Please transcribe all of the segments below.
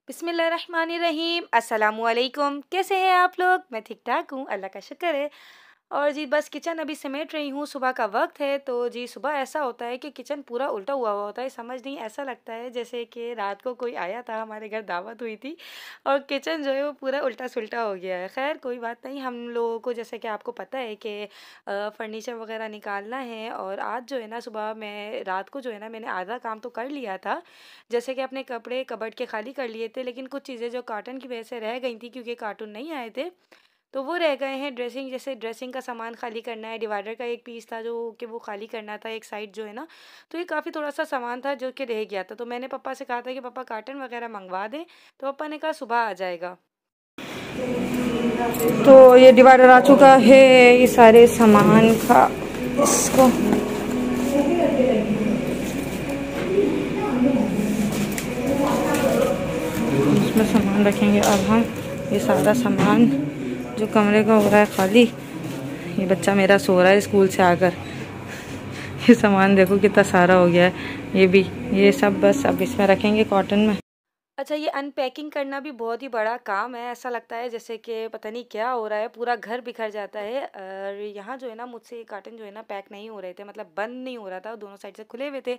बिस्मिल्लाहिर्रहमानिर्रहीम अस्सलामुअलैकुम। कैसे हैं आप लोग? मैं ठीक ठाक हूँ, अल्लाह का शुक्र है। और जी बस किचन अभी समेट रही हूँ, सुबह का वक्त है। तो जी सुबह ऐसा होता है कि किचन पूरा उल्टा हुआ हुआ होता है, समझ नहीं ऐसा लगता है जैसे कि रात को कोई आया था, हमारे घर दावत हुई थी और किचन जो है वो पूरा उल्टा सुल्टा हो गया है। खैर कोई बात नहीं, हम लोगों को जैसे कि आपको पता है कि फर्नीचर वगैरह निकालना है। और आज जो है ना सुबह मैं रात को जो है ना मैंने आधा काम तो कर लिया था, जैसे कि अपने कपड़े कबर्ड के खाली कर लिए थे, लेकिन कुछ चीज़ें जो कार्टन की वजह से रह गई थी क्योंकि कार्टून नहीं आए थे तो वो रह गए हैं। ड्रेसिंग जैसे ड्रेसिंग का सामान खाली करना है, डिवाइडर का एक पीस था जो कि वो खाली करना था, एक साइड जो है ना। तो ये काफ़ी थोड़ा सा सामान था जो कि रह गया था, तो मैंने पापा से कहा था कि पापा कार्टन वगैरह मंगवा दें, तो पापा ने कहा सुबह आ जाएगा। तो ये डिवाइडर आ चुका है, ये सारे सामान का इसको इसमें सामान रखेंगे। अब हम ये सारा सामान जो कमरे का हो रहा है खाली, ये बच्चा मेरा सो रहा है स्कूल से आकर, ये सामान देखो कितना सारा हो गया है। ये भी ये सब बस अब इसमें रखेंगे कॉटन में। अच्छा, ये अनपैकिंग करना भी बहुत ही बड़ा काम है। ऐसा लगता है जैसे कि पता नहीं क्या हो रहा है, पूरा घर बिखर जाता है। और यहाँ जो है ना मुझसे ये कार्टन जो है ना पैक नहीं हो रहे थे, मतलब बंद नहीं हो रहा था, दोनों साइड से खुले हुए थे।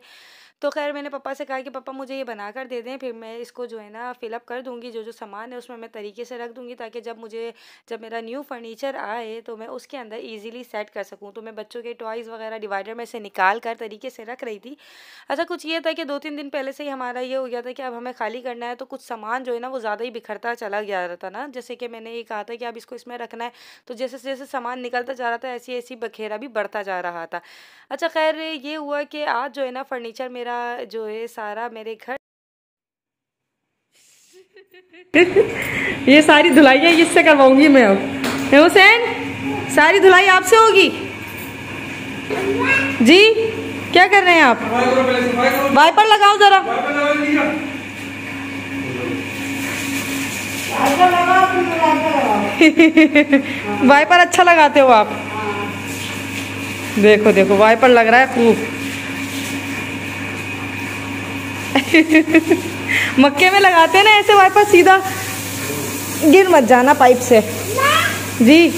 तो खैर मैंने पापा से कहा कि पापा मुझे ये बना कर दे दें, फिर मैं इसको जो है ना फिलअप कर दूँगी, जो जो सामान है उसमें मैं तरीके से रख दूँगी, ताकि जब मेरा न्यू फर्नीचर आए तो मैं उसके अंदर ईज़िली सेट कर सकूँ। तो मैं बच्चों के टॉयज़ वगैरह डिवाइडर में से निकाल कर तरीके से रख रही थी। अच्छा, कुछ ये था कि 2-3 दिन पहले से ही हमारा ये हो गया था कि अब हमें खाली करना है, तो कुछ सामान जो है ना वो ज़्यादा ही बिखरता चला गया रहा था ना। जैसे कि मैंने ये कहा था कि अब इसको इसमें रखना है, तो जैसे-जैसे सामान निकलता जा रहा था ऐसी-ऐसी बखेरा भी बढ़ता जा रहा था। अच्छा खैर ये हुआ कि आज जो है ना फर्नीचर मेरा जो है सारा मेरे घर ये सारी धुलाई है इससे करवाऊंगी मैं अब। है हुसैन, सारी धुलाई आपसे होगी जी। क्या कर रहे हैं आप? वाइपर लगाओ जरा। वाइपर अच्छा लगाते हो आप। देखो देखो वाइपर लग रहा है खूब। मक्के में लगाते हैं ना ऐसे वाइपर, सीधा गिर मत जाना पाइप से जी।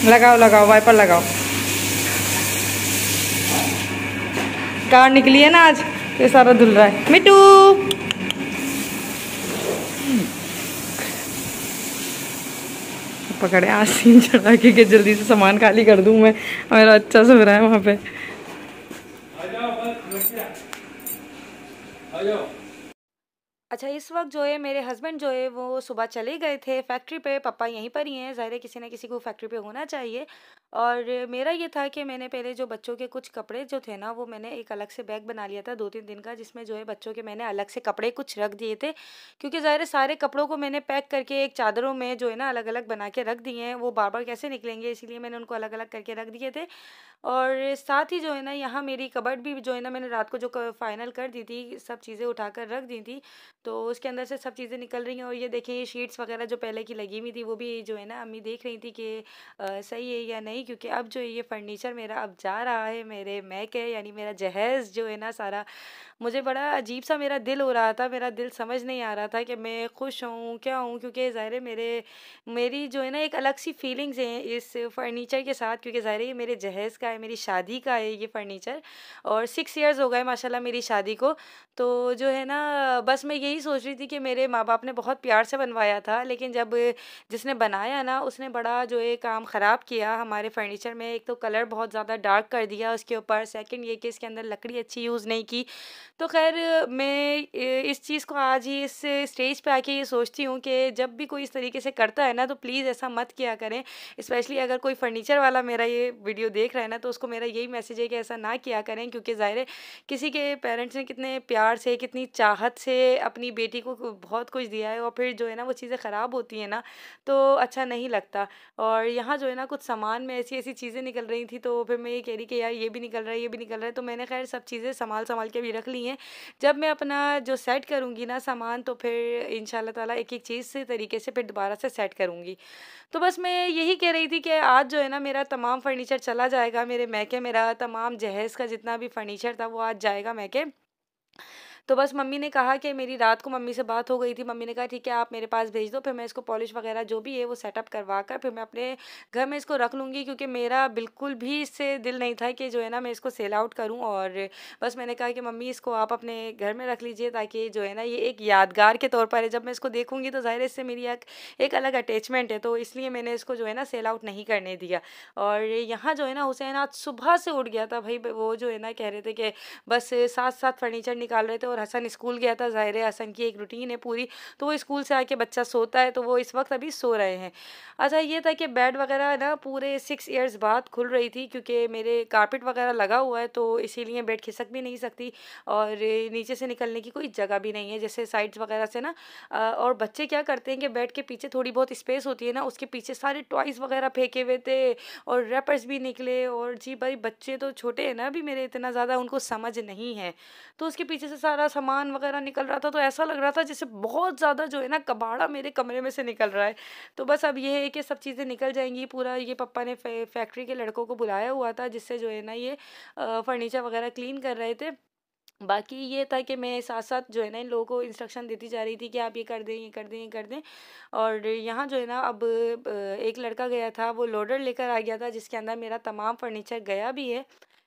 लगाओ लगाओ वाइपर लगाओ। कार निकली है ना आज, ये सारा धुल रहा है। मिट्टू पकड़े आज सीन चढ़ा के जल्दी से सामान खाली कर दूं मैं। मेरा अच्छा सो रहा है वहाँ पे। अच्छा, इस वक्त जो है मेरे हस्बैंड जो है वो सुबह चले गए थे फैक्ट्री पे, पापा यहीं पर ही हैं, ज़ाहिर है किसी ना किसी को फैक्ट्री पे होना चाहिए। और मेरा ये था कि मैंने पहले जो बच्चों के कुछ कपड़े जो थे ना वो मैंने एक अलग से बैग बना लिया था 2-3 दिन का, जिसमें जो है बच्चों के मैंने अलग से कपड़े कुछ रख दिए थे, क्योंकि ज़ाहिर है सारे कपड़ों को मैंने पैक करके एक चादरों में जो है ना अलग अलग बना के रख दिए हैं, वो बार बार कैसे निकलेंगे, इसीलिए मैंने उनको अलग अलग करके रख दिए थे। और साथ ही जो है ना यहाँ मेरी कबर्ड भी जो है ना मैंने रात को जो फाइनल कर दी थी, सब चीज़ें उठाकर रख दी थी, तो उसके अंदर से सब चीज़ें निकल रही हैं। और ये देखिए ये शीट्स वगैरह जो पहले की लगी हुई थी वो भी जो है ना अम्मी देख रही थी कि सही है या नहीं, क्योंकि अब जो ये फर्नीचर मेरा अब जा रहा है, मेरे मैके यानी मेरा जहेज़ जो है ना सारा, मुझे बड़ा अजीब सा मेरा दिल हो रहा था, मेरा दिल समझ नहीं आ रहा था कि मैं खुश हूँ क्या हूँ, क्योंकि ज़ाहिर है मेरी जो है ना एक अलग सी फीलिंग्स हैं इस फर्नीचर के साथ, क्योंकि ज़ाहिर है ये मेरे जहेज़ का है, मेरी शादी का है ये फर्नीचर। और 6 इयर्स हो गए माशाल्लाह मेरी शादी को। तो जो है ना बस मैं यही सोच रही थी कि मेरे माँ बाप ने बहुत प्यार से बनवाया था, लेकिन जब जिसने बनाया ना उसने बड़ा जो है काम ख़राब किया हमारे फर्नीचर में। एक तो कलर बहुत ज़्यादा डार्क कर दिया उसके ऊपर, सेकंड ये कि इसके अंदर लकड़ी अच्छी यूज़ नहीं की। तो खैर मैं इस चीज़ को आज ही इस स्टेज पे आके ये सोचती हूँ कि जब भी कोई इस तरीके से करता है ना तो प्लीज़ ऐसा मत किया करें। स्पेशली अगर कोई फर्नीचर वाला मेरा ये वीडियो देख रहा है ना तो उसको मेरा यही मैसेज है कि ऐसा ना किया करें, क्योंकि ज़ाहिर है किसी के पेरेंट्स ने कितने प्यार से कितनी चाहत से अपनी बेटी को बहुत कुछ दिया है, और फिर जो है ना वो चीज़ें ख़राब होती हैं ना तो अच्छा नहीं लगता। और यहाँ जो है ना कुछ सामान में ऐसी ऐसी चीज़ें निकल रही थी, तो फिर मैं ये कह रही कि यार ये भी निकल रहा है ये भी निकल रहा है, तो मैंने खैर सब चीज़ें संभाल संभाल के भी रख ली हैं। जब मैं अपना जो सेट करूँगी ना सामान तो फिर इंशाल्लाह ताला एक एक चीज़ से तरीके से फिर दोबारा से सेट करूँगी। तो बस मैं यही कह रही थी कि आज जो है ना मेरा तमाम फर्नीचर चला जाएगा मेरे मैके, मेरा तमाम जहेज़ का जितना भी फर्नीचर था वो आज जाएगा मैके। तो बस मम्मी ने कहा कि मेरी रात को मम्मी से बात हो गई थी, मम्मी ने कहा ठीक है आप मेरे पास भेज दो, फिर मैं इसको पॉलिश वगैरह जो भी है वो सेटअप करवा कर फिर मैं अपने घर में इसको रख लूँगी, क्योंकि मेरा बिल्कुल भी इससे दिल नहीं था कि जो है ना मैं इसको सेल आउट करूँ। और बस मैंने कहा कि मम्मी इसको आप अपने घर में रख लीजिए, ताकि जो है ना ये एक यादगार के तौर पर है, जब मैं इसको देखूँगी तो ज़ाहिर है इससे मेरी एक अलग अटैचमेंट है, तो इसलिए मैंने इसको जो है ना सेल आउट नहीं करने दिया। और यहाँ जो है ना हुसैन आज सुबह से उठ गया था भाई, वो जो है ना कह रहे थे कि बस साथ साथ फर्नीचर निकाल रहे थे, और हसन स्कूल गया था, ज़ाहिर है हसन की एक रूटीन है पूरी, तो वो स्कूल से आके बच्चा सोता है, तो वो इस वक्त अभी सो रहे हैं। अच्छा ये था कि बेड वगैरह ना पूरे 6 ईयर्स बाद खुल रही थी, क्योंकि मेरे कारपेट वगैरह लगा हुआ है, तो इसीलिए बेड खिसक भी नहीं सकती, और नीचे से निकलने की कोई जगह भी नहीं है जैसे साइड्स वगैरह से ना। और बच्चे क्या करते हैं कि बेड के पीछे थोड़ी बहुत स्पेस होती है ना, उसके पीछे सारे टॉयज़ वगैरह फेंके हुए थे, और रैपर्स भी निकले, और जी भाई बच्चे तो छोटे हैं ना अभी मेरे, इतना ज़्यादा उनको समझ नहीं है, तो उसके पीछे से सारा सामान वगैरह निकल रहा था, तो ऐसा लग रहा था जैसे बहुत ज़्यादा जो है ना कबाड़ा मेरे कमरे में से निकल रहा है। तो बस अब ये है कि सब चीज़ें निकल जाएंगी, पूरा ये पापा ने फैक्ट्री के लड़कों को बुलाया हुआ था, जिससे जो है ना ये फर्नीचर वगैरह क्लीन कर रहे थे। बाकी ये था कि मैं साथ-साथ जो है ना इन लोगों को इंस्ट्रक्शन देती जा रही थी कि आप ये कर दें, ये कर दें, ये कर दें। और यहाँ जो है ना अब एक लड़का गया था, वो लोडर लेकर आ गया था, जिसके अंदर मेरा तमाम फर्नीचर गया भी है।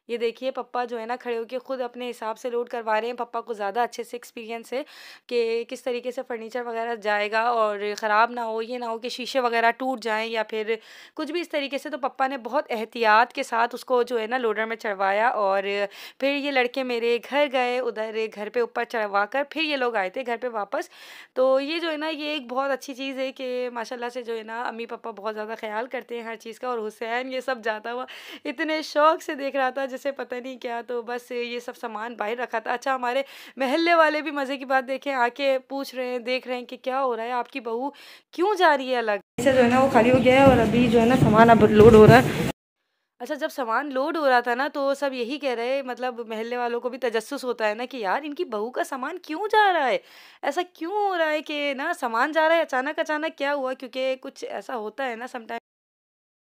ये देखिए पप्पा जो है ना खड़े होके खुद अपने हिसाब से लोड करवा रहे हैं। पप्पा को ज़्यादा अच्छे से एक्सपीरियंस है कि किस तरीके से फर्नीचर वगैरह जाएगा और ख़राब ना हो, ये ना हो कि शीशे वगैरह टूट जाएँ या फिर कुछ भी इस तरीके से। तो पप्पा ने बहुत एहतियात के साथ उसको जो है ना लोडर में चढ़वाया, और फिर ये लड़के मेरे घर गए, उधर घर पे ऊपर चढ़वा कर फिर ये लोग आए थे घर पे वापस। तो ये जो है ना ये एक बहुत अच्छी चीज़ है कि माशाल्लाह से जो है ना अम्मी पापा बहुत ज़्यादा ख्याल करते हैं हर चीज़ का। और हुसैन ये सब जाता हुआ इतने शौक से देख रहा था जैसे पता नहीं क्या, तो बस ये सब सामान बाहर रखा था। अच्छा हमारे मोहल्ले वाले भी मज़े की बात देखें आके पूछ रहे हैं, देख रहे हैं कि क्या हो रहा है, आपकी बहू क्यों जा रही है अलग से। जो है ना वो खाली हो गया है, और अभी जो है ना सामान अब लोड हो रहा है। अच्छा जब सामान लोड हो रहा था ना, तो सब यही कह रहे, मतलब मोहल्ले वालों को भी तजस्सुस होता है ना कि यार इनकी बहू का सामान क्यों जा रहा है, ऐसा क्यों हो रहा है कि ना सामान जा रहा है अचानक अचानक, क्या हुआ। क्योंकि कुछ ऐसा होता है ना समटाइम,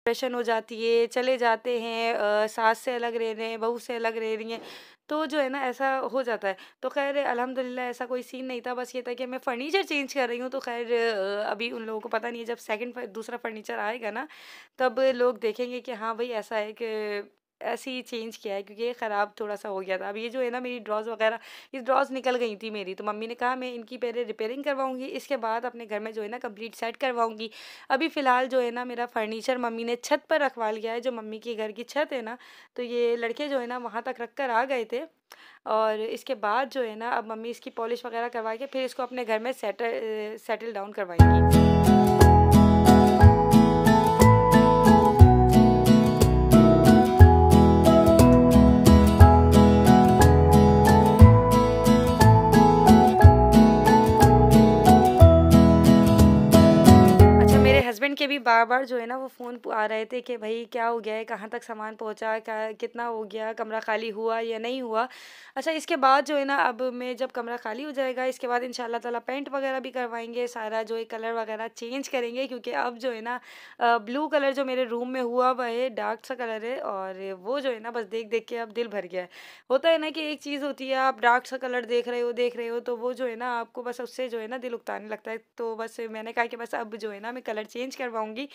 डिप्रेशन हो जाती है, चले जाते हैं, सास से अलग रह रहे हैं, बहू से अलग रह रही हैं, तो जो है ना ऐसा हो जाता है। तो खैर अल्हम्दुलिल्लाह ऐसा कोई सीन नहीं था, बस ये था कि मैं फ़र्नीचर चेंज कर रही हूँ। तो खैर अभी उन लोगों को पता नहीं है, जब दूसरा फ़र्नीचर आएगा ना तब लोग देखेंगे कि हाँ भाई ऐसा है कि ऐसे ही चेंज किया है, क्योंकि ये ख़राब थोड़ा-सा हो गया था। अब ये जो है ना मेरी ड्रॉज़ वग़ैरह, ये ड्रॉज़ निकल गई थी मेरी, तो मम्मी ने कहा मैं इनकी पहले रिपेयरिंग करवाऊँगी, इसके बाद अपने घर में जो है ना कंप्लीट सेट करवाऊँगी। अभी फ़िलहाल जो है ना मेरा फ़र्नीचर मम्मी ने छत पर रखवा लिया है, जो मम्मी के घर की छत है ना, तो ये लड़के जो है ना वहाँ तक रख कर आ गए थे। और इसके बाद जो है ना अब मम्मी इसकी पॉलिश वग़ैरह करवा के फिर इसको अपने घर में सेटल डाउन करवाएँगी। अच्छा मेरे हस्बैंड के भी बार-बार जो है ना वो फ़ोन आ रहे थे कि भई क्या हो गया है, कहाँ तक सामान पहुँचा, क्या कितना हो गया, कमरा खाली हुआ या नहीं हुआ। अच्छा इसके बाद जो है ना अब मैं जब कमरा खाली हो जाएगा इसके बाद इंशाल्लाह ताला पेंट वगैरह भी करवाएँगे, सारा जो है कलर वगैरह चेंज करेंगे, क्योंकि अब जो है ना ब्लू कलर जो मेरे रूम में हुआ हुआ है, डार्क सा कलर है, और वो जो है ना बस देख-देख के अब दिल भर गया है। होता है ना कि एक चीज़ होती है आप डार्क सा कलर देख रहे हो, तो वो जो है ना आपको बस उससे जो है ना दिल उकताने लगता है। तो बस मैंने कहा कि बस अब जो है ना मैं कलर चेंज करवाऊँगी।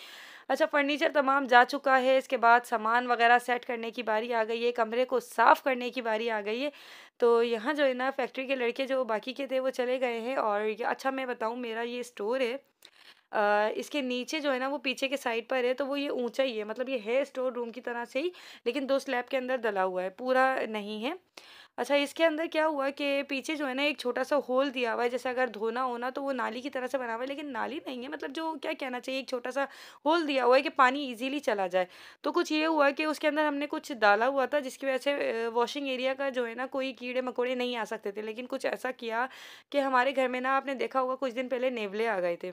अच्छा फर्नीचर तमाम जा चुका है, इसके बाद सामान वगैरह सेट करने की बारी आ गई है, कमरे को साफ़ करने की बारी आ गई है। तो यहाँ जो है ना फैक्ट्री के लड़के जो बाकी के थे वो चले गए हैं, और अच्छा मैं बताऊँ मेरा ये स्टोर है, इसके नीचे जो है ना वो पीछे के साइड पर है, तो वो ये ऊंचा ही है, मतलब ये है स्टोर रूम की तरह से ही, लेकिन 2 स्लैब के अंदर डला हुआ है, पूरा नहीं है। अच्छा इसके अंदर क्या हुआ कि पीछे जो है ना एक छोटा सा होल दिया हुआ है, जैसे अगर धोना हो ना तो वो नाली की तरह से बना हुआ है, लेकिन नाली नहीं है, मतलब जो क्या कहना चाहिए, एक छोटा सा होल दिया हुआ है कि पानी इजीली चला जाए। तो कुछ ये हुआ कि उसके अंदर हमने कुछ डाला हुआ था, जिसकी वजह से वॉशिंग एरिया का जो है ना कोई कीड़े मकोड़े नहीं आ सकते थे, लेकिन कुछ ऐसा किया कि हमारे घर में ना आपने देखा होगा कुछ दिन पहले नेवले आ गए थे।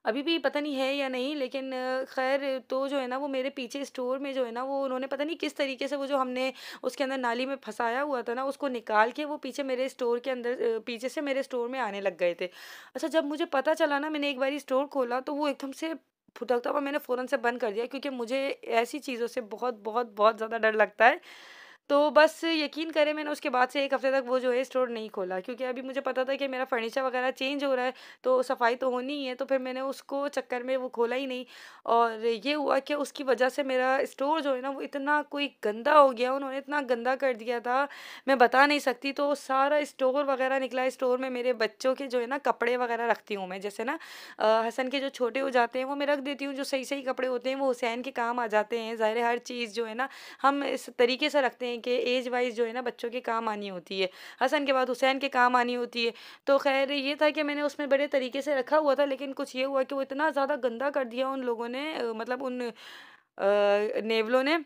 अभी भी पता नहीं है या नहीं, लेकिन खैर तो जो है ना वो मेरे पीछे स्टोर में जो है ना वो उन्होंने पता नहीं किस तरीके से वो जो हमने उसके अंदर नाली में फंसाया हुआ था ना उसको निकाल के वो पीछे मेरे स्टोर के अंदर पीछे से मेरे स्टोर में आने लग गए थे। अच्छा जब मुझे पता चला ना, मैंने एक बारी स्टोर खोला तो वो एकदम से फुदकता हुआ मैंने फ़ौरन से बंद कर दिया, क्योंकि मुझे ऐसी चीज़ों से बहुत बहुत बहुत ज़्यादा डर लगता है। तो बस यकीन करें मैंने उसके बाद से 1 हफ़्ते तक वो जो है स्टोर नहीं खोला, क्योंकि अभी मुझे पता था कि मेरा फर्नीचर वग़ैरह चेंज हो रहा है, तो सफाई तो होनी ही है, तो फिर मैंने उसको चक्कर में वो खोला ही नहीं। और ये हुआ कि उसकी वजह से मेरा स्टोर जो है ना वो इतना कोई गंदा हो गया, उन्होंने इतना गंदा कर दिया था, मैं बता नहीं सकती। तो सारा स्टोर वग़ैरह निकला, स्टोर में मेरे बच्चों के जो है ना कपड़े वग़ैरह रखती हूँ मैं, जैसे ना हसन के जो छोटे हो जाते हैं वो मैं रख देती हूँ, जो सही-सही कपड़े होते हैं वो हुसैन के काम आ जाते हैं। ज़ाहिर है हर चीज़ जो है ना हम इस तरीके से रखते हैं कि एज वाइज़ जो है ना बच्चों के काम आनी होती है। हसन के बाद हुसैन के काम आनी होती है। तो ख़ैर ये था कि मैंने उसमें बड़े तरीके से रखा हुआ था, लेकिन कुछ ये हुआ कि वो इतना ज़्यादा गंदा कर दिया उन लोगों ने, मतलब उन नेवलों ने,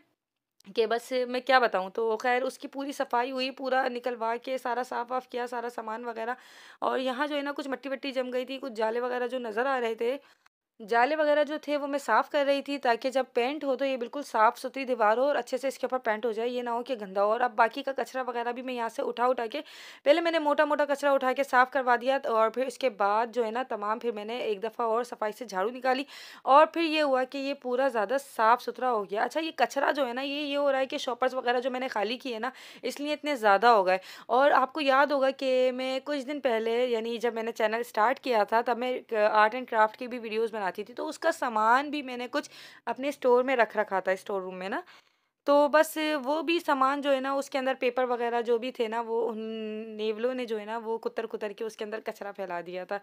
कि बस मैं क्या बताऊँ। तो ख़ैर उसकी पूरी सफाई हुई, पूरा निकलवा के सारा साफ़-वाफ़ किया, सारा सामान वग़ैरह। और यहाँ जो है ना कुछ मट्टी-वट्टी जम गई थी, कुछ जाले वग़ैरह जो नज़र आ रहे थे, जाले वगैरह जो थे वो मैं साफ़ कर रही थी, ताकि जब पेंट हो तो ये बिल्कुल साफ़-सुथरी दीवार हो और अच्छे से इसके ऊपर पेंट हो जाए, ये ना हो कि गंदा हो। और अब बाकी का कचरा वगैरह भी मैं यहाँ से उठा-उठा के, पहले मैंने मोटा-मोटा कचरा उठा के साफ़ करवा दिया, और फिर इसके बाद जो है ना तमाम फिर मैंने एक दफ़ा और सफाई से झाड़ू निकाली, और फिर ये हुआ कि ये पूरा ज़्यादा साफ़-सुथरा हो गया। अच्छा, ये कचरा जो है ना ये हो रहा है कि शॉपर्स वगैरह जो मैंने खाली किए ना, इसलिए इतने ज़्यादा हो गए। और आपको याद होगा कि मैं कुछ दिन पहले, यानी जब मैंने चैनल स्टार्ट किया था, तब मैं आर्ट एंड क्राफ्ट की भी वीडियोज़ बनाती थी, तो उसका सामान भी मैंने कुछ अपने स्टोर में रख रखा था, स्टोर रूम में ना। तो बस वो भी सामान जो है ना उसके अंदर पेपर वगैरह जो भी थे ना, वो उन नेवलों ने जो है ना वो कुतर-कुतर के उसके अंदर कचरा फैला दिया था।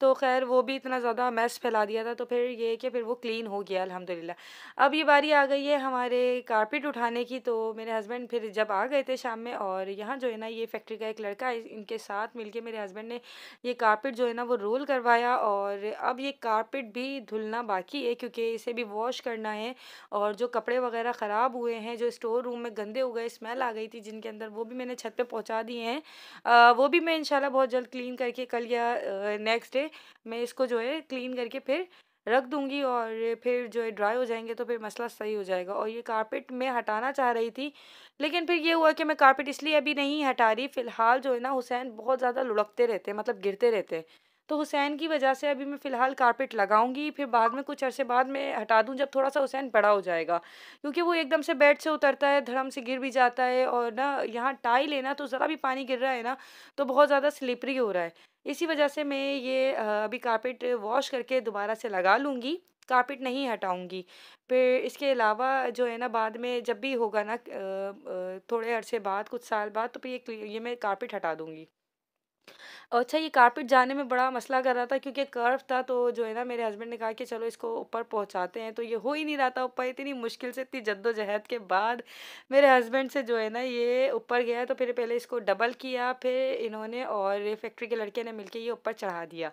तो ख़ैर वो भी इतना ज़्यादा मैस फैला दिया था, तो फिर ये है कि फिर वो क्लीन हो गया अल्हम्दुलिल्लाह। अब ये बारी आ गई है हमारे कारपेट उठाने की, तो मेरे हस्बैंड फिर जब आ गए थे शाम में, और यहाँ जो है ना ये फैक्ट्री का एक लड़का है, इनके साथ मिलके मेरे हस्बैंड ने ये कारपेट जो है ना वो रोल करवाया। और अब ये कारपेट भी धुलना बाकी है, क्योंकि इसे भी वॉश करना है। और जो कपड़े वगैरह ख़राब हुए हैं, जो स्टोर रूम में गंदे हो गए, स्मेल आ गई थी जिनके अंदर, वो भी मैंने छत पे पहुंचा दिए हैं। वो भी मैं इंशाल्लाह बहुत जल्द क्लीन करके, कल या नेक्स्ट डे मैं इसको जो है क्लीन करके फिर रख दूंगी, और फिर जो है ड्राई हो जाएंगे तो फिर मसला सही हो जाएगा। और ये कारपेट मैं हटाना चाह रही थी, लेकिन फिर ये हुआ कि मैं कारपेट इसलिए अभी नहीं हटा रही फ़िलहाल, जो है ना हुसैन बहुत ज़्यादा लुढ़कते रहते हैं, मतलब गिरते रहते हैं। तो हुसैन की वजह से अभी मैं फ़िलहाल कारपेट लगाऊंगी, फिर बाद में कुछ अरसे बाद में हटा दूं, जब थोड़ा सा हुसैन बड़ा हो जाएगा, क्योंकि वो एकदम से बेड से उतरता है, धड़म से गिर भी जाता है। और ना यहाँ टाइल है ना, तो ज़रा भी पानी गिर रहा है ना तो बहुत ज़्यादा स्लिपरी हो रहा है। इसी वजह से मैं ये अभी कारपेट वॉश करके दोबारा से लगा लूँगी, कारपेट नहीं हटाऊँगी। फिर इसके अलावा जो है ना बाद में जब भी होगा ना थोड़े अरसे बाद, कुछ साल बाद, तो फिर ये मैं कारपेट हटा दूँगी। अच्छा, ये कारपेट जाने में बड़ा मसला कर रहा था, क्योंकि कर्व था, तो जो है ना मेरे हस्बैंड ने कहा कि चलो इसको ऊपर पहुंचाते हैं, तो ये हो ही नहीं रहा था ऊपर। इतनी मुश्किल से, इतनी जद्दोजहद के बाद मेरे हस्बैंड से जो है ना ये ऊपर गया, तो फिर पहले इसको डबल किया, फिर इन्होंने और फैक्ट्री के लड़के ने मिलके ये ऊपर चढ़ा दिया।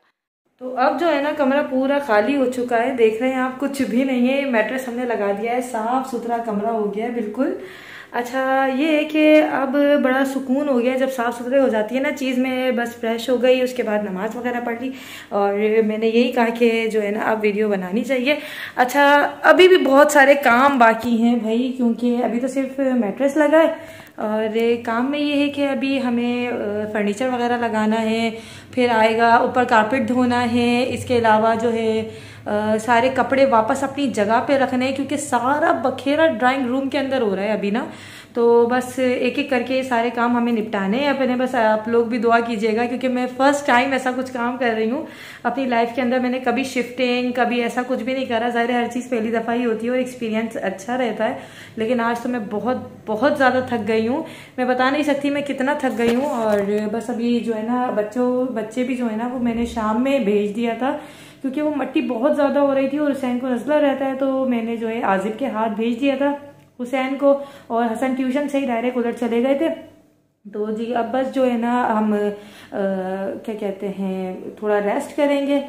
तो अब जो है ना कमरा पूरा खाली हो चुका है, देख रहे हैं आप, कुछ भी नहीं है। मैट्रेस हमने लगा दिया है, साफ सुथरा कमरा हो गया है बिल्कुल। अच्छा, ये है कि अब बड़ा सुकून हो गया जब साफ़ सुथरे हो जाती है ना चीज़ में। बस फ्रेश हो गई, उसके बाद नमाज़ वगैरह पढ़ ली, और मैंने यही कहा कि जो है ना अब वीडियो बनानी चाहिए। अच्छा, अभी भी बहुत सारे काम बाकी हैं भाई, क्योंकि अभी तो सिर्फ मैट्रेस लगा है, और काम में ये है कि अभी हमें फर्नीचर वगैरह लगाना है, फिर आएगा ऊपर कारपेट धोना है, इसके अलावा जो है सारे कपड़े वापस अपनी जगह पे रखने हैं, क्योंकि सारा बखेरा ड्राइंग रूम के अंदर हो रहा है अभी ना। तो बस एक एक करके सारे काम हमें निपटाने हैं अपने। बस आप लोग भी दुआ कीजिएगा, क्योंकि मैं फर्स्ट टाइम ऐसा कुछ काम कर रही हूँ अपनी लाइफ के अंदर। मैंने कभी शिफ्टिंग, कभी ऐसा कुछ भी नहीं करा। ज़ाहिर है हर चीज़ पहली दफ़ा ही होती है और एक्सपीरियंस अच्छा रहता है, लेकिन आज तो मैं बहुत बहुत ज़्यादा थक गई हूँ। मैं बता नहीं सकती मैं कितना थक गई हूँ। और बस अभी जो है ना बच्चे भी जो है ना वो मैंने शाम में भेज दिया था, क्योंकि वो मट्टी बहुत ज़्यादा हो रही थी और हुसैन को नज़ला रहता है, तो मैंने जो है आजिब के हाथ भेज दिया था हुसैन को, और हसन ट्यूशन से ही डायरेक्ट उधर चले गए थे। तो जी अब बस जो है ना हम क्या कहते हैं थोड़ा रेस्ट करेंगे,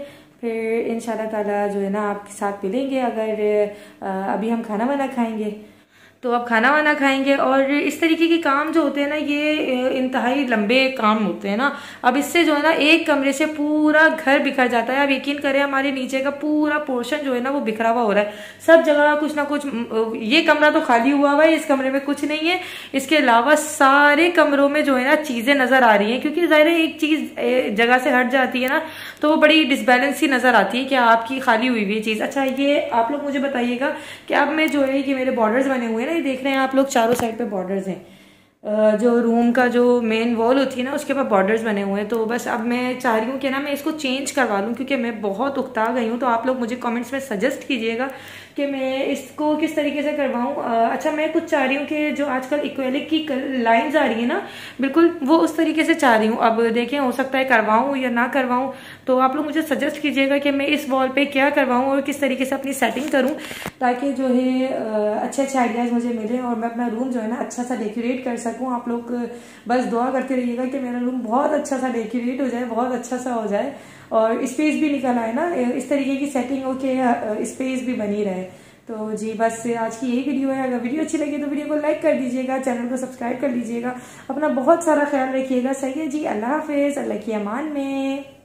फिर इंशाल्लाह ताला जो है ना आपके साथ मिलेंगे। अगर अभी हम खाना वाना खाएंगे, तो अब खाना वाना खाएंगे। और इस तरीके के काम जो होते हैं ना ये इंतहाई लंबे काम होते हैं ना। अब इससे जो है ना एक कमरे से पूरा घर बिखर जाता है। अब यकीन करें हमारे नीचे का पूरा पोर्शन जो है ना वो बिखरा हुआ हो रहा है, सब जगह कुछ ना कुछ। ये कमरा तो खाली हुआ है, इस कमरे में कुछ नहीं है, इसके अलावा सारे कमरों में जो है ना चीजें नजर आ रही हैं, क्योंकि जाहिर है एक चीज जगह से हट जाती है ना तो वो बड़ी डिसबैलेंस सी नजर आती है कि आपकी खाली हुई हुई चीज। अच्छा, ये आप लोग मुझे बताइएगा कि अब मैं जो है कि मेरे बॉर्डर्स बने हुए हैं ना, ये देख रहे हैं आप लोग, चारों साइड पे बॉर्डर्स हैं। जो रूम का जो मेन वॉल होती है ना उसके ऊपर बॉर्डर्स बने हुए हैं। तो बस अब मैं चाह रही हूँ कि ना मैं इसको चेंज करवा लूँ, क्योंकि मैं बहुत उकता गई हूँ। तो आप लोग मुझे कमेंट्स में सजेस्ट कीजिएगा कि मैं इसको किस तरीके से करवाऊँ। अच्छा, मैं कुछ चाह रही हूँ कि जो आजकल एक्रेलिक की लाइंस आ रही है ना, बिल्कुल वो उस तरीके से चाह रही हूँ। अब देखें, हो सकता है करवाऊँ या ना करवाऊँ, तो आप लोग मुझे सजेस्ट कीजिएगा कि मैं इस वॉल पे क्या करवाऊँ और किस तरीके से अपनी सेटिंग करूँ, ताकि जो है अच्छे अच्छे आइडियाज़ मुझे मिले और मैं अपना रूम जो है ना अच्छा सा डेकोरेट कर सकूँ। आप लोग बस दुआ करते रहिएगा कि मेरा रूम बहुत अच्छा सा डेकोरेट हो जाए, बहुत अच्छा सा हो जाए और स्पेस भी निकल आए ना, इस तरीके की सेटिंग हो कि स्पेस भी बनी रहे। तो जी बस आज की यही वीडियो है। अगर वीडियो अच्छी लगी तो वीडियो को लाइक कर दीजिएगा, चैनल को सब्सक्राइब कर लीजिएगा। अपना बहुत सारा ख्याल रखिएगा। सही है जी, अल्लाह हाफिज़, अल्लाह की अमान में।